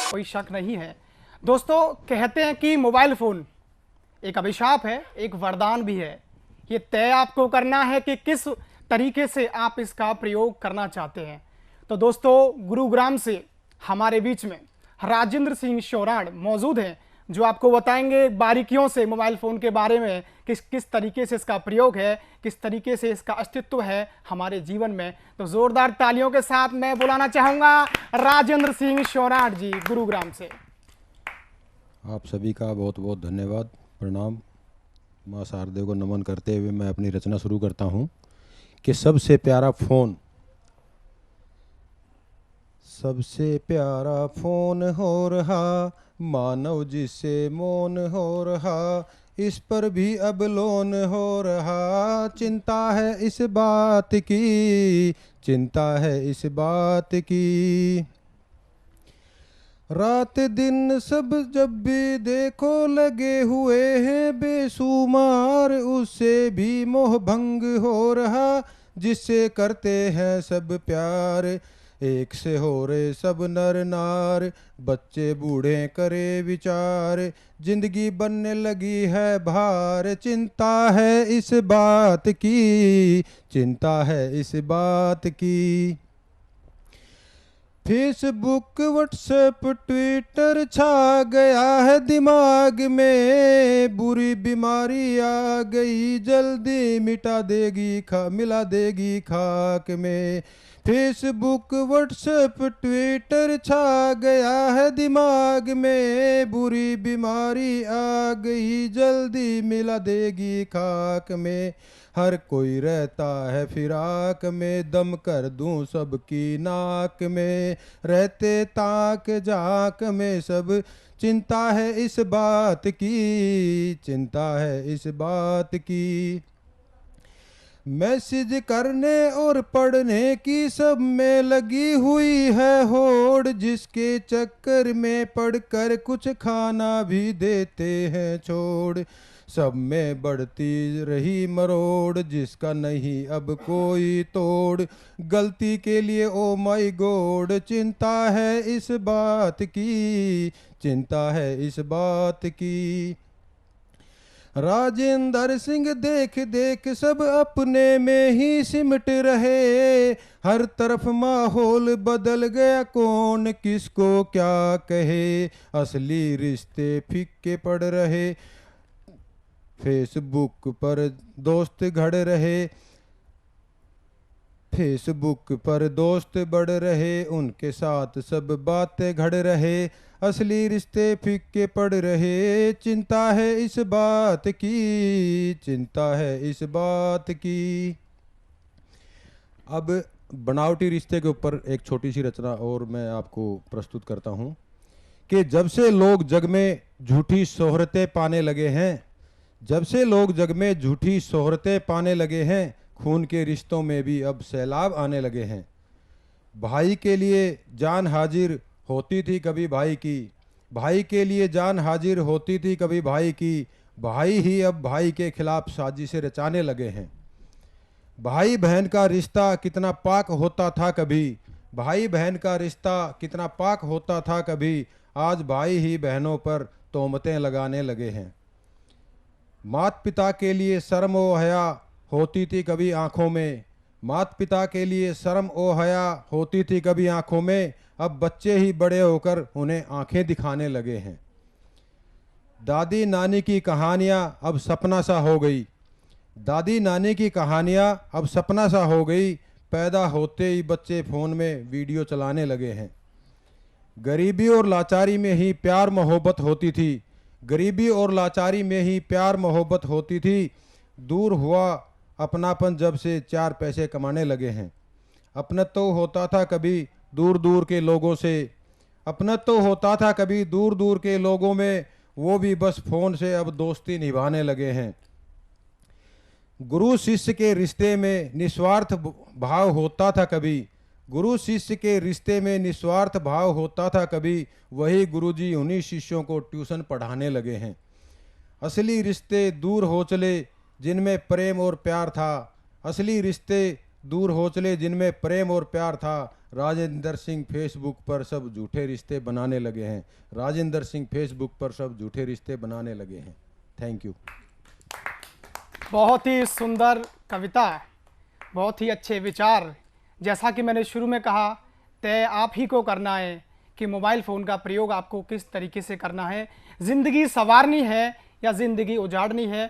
कोई शक नहीं है। दोस्तों, कहते हैं कि मोबाइल फ़ोन एक अभिशाप है, एक वरदान भी है। ये तय आपको करना है कि किस तरीके से आप इसका प्रयोग करना चाहते हैं। तो दोस्तों, गुरुग्राम से हमारे बीच में राजेंद्र सिंह शौराण मौजूद हैं, जो आपको बताएंगे बारीकियों से मोबाइल फ़ोन के बारे में, किस तरीके से इसका प्रयोग है, किस तरीके से इसका अस्तित्व है हमारे जीवन में। तो ज़ोरदार तालियों के साथ मैं बुलाना चाहूँगा राजेंद्र सिंह शौराण जी, गुरुग्राम से। आप सभी का बहुत बहुत धन्यवाद, प्रणाम। माँ शारदे को नमन करते हुए मैं अपनी रचना शुरू करता हूँ कि सबसे प्यारा फ़ोन, सबसे प्यारा फ़ोन हो रहा, मानव जिससे मौन हो रहा, इस पर भी अब लोन हो रहा। चिंता है इस बात की, चिंता है इस बात की। रात दिन सब जब भी देखो लगे हुए हैं बेशुमार, उससे भी मोह भंग हो रहा, जिससे करते हैं सब प्यार। एक से हो रहे सब नर नार, बच्चे बूढ़े करे विचार, जिंदगी बनने लगी है भार। चिंता है इस बात की, चिंता है इस बात की। फेसबुक व्हाट्सएप ट्विटर छा गया है दिमाग में, बुरी बीमारी आ गई जल्दी मिटा देगी मिला देगी खाक में। फेसबुक व्हाट्सएप ट्विटर छा गया है दिमाग में, बुरी बीमारी आ गई जल्दी मिला देगी खाक में। हर कोई रहता है फिराक में, दम कर दूं सबकी नाक में, रहते ताक झांक में सब। चिंता है इस बात की, चिंता है इस बात की। मैसेज करने और पढ़ने की सब में लगी हुई है होड़, जिसके चक्कर में पढ़कर कुछ खाना भी देते हैं छोड़। सब में बढ़ती रही मरोड़, जिसका नहीं अब कोई तोड़, गलती के लिए ओ माय गॉड। चिंता है इस बात की, चिंता है इस बात की। राजेंद्र सिंह देख देख सब अपने में ही सिमट रहे, हर तरफ माहौल बदल गया कौन किसको क्या कहे, असली रिश्ते फीके पड़ रहे, फेसबुक पर दोस्त घड़ रहे, फेसबुक पर दोस्त बढ़ रहे, उनके साथ सब बातें घड़ रहे, असली रिश्ते फीके पड़ रहे। चिंता है इस बात की, चिंता है इस बात की। अब बनावटी रिश्ते के ऊपर एक छोटी सी रचना और मैं आपको प्रस्तुत करता हूँ कि जब से लोग जग में झूठी शोहरतें पाने लगे हैं, जब से लोग जग में झूठी शोहरतें पाने लगे हैं, खून के रिश्तों में भी अब सैलाब आने लगे हैं। भाई के लिए जान हाजिर होती थी कभी भाई की, भाई के लिए जान हाजिर होती थी कभी भाई की, भाई ही अब भाई के खिलाफ साजिशें रचाने लगे हैं। भाई बहन का रिश्ता कितना पाक होता था कभी, भाई बहन का रिश्ता कितना पाक होता था कभी, आज भाई ही बहनों पर तोहमतें लगाने लगे हैं। माता पिता के लिए शर्म ओ हया होती थी कभी आंखों में, माता पिता के लिए शर्म ओ हया होती थी कभी आंखों में, अब बच्चे ही बड़े होकर उन्हें आंखें दिखाने लगे हैं। दादी नानी की कहानियाँ अब सपना सा हो गई, दादी नानी की कहानियाँ अब सपना सा हो गई, पैदा होते ही बच्चे फ़ोन में वीडियो चलाने लगे हैं। गरीबी और लाचारी में ही प्यार मोहब्बत होती थी, गरीबी और लाचारी में ही प्यार मोहब्बत होती थी, दूर हुआ अपनापन जब से चार पैसे कमाने लगे हैं। अपना तो होता था कभी दूर दूर के लोगों से, अपना तो होता था कभी दूर दूर के लोगों में, वो भी बस फ़ोन से अब दोस्ती निभाने लगे हैं। गुरु शिष्य के रिश्ते में निस्वार्थ भाव होता था कभी, गुरु शिष्य के रिश्ते में निस्वार्थ भाव होता था कभी, वही गुरुजी उन्हीं शिष्यों को ट्यूशन पढ़ाने लगे हैं। असली रिश्ते दूर हो चले जिनमें प्रेम और प्यार था, असली रिश्ते दूर हो चले जिनमें प्रेम और प्यार था। राजेंद्र सिंह फेसबुक पर सब झूठे रिश्ते बनाने लगे हैं। राजेंद्र सिंह फेसबुक पर सब झूठे रिश्ते बनाने लगे हैं। Thank you. बहुत ही सुंदर कविता, बहुत ही अच्छे विचार। जैसा कि मैंने शुरू में कहा, तय आप ही को करना है कि मोबाइल फ़ोन का प्रयोग आपको किस तरीके से करना है। ज़िंदगी संवारनी है या ज़िंदगी उजाड़नी है,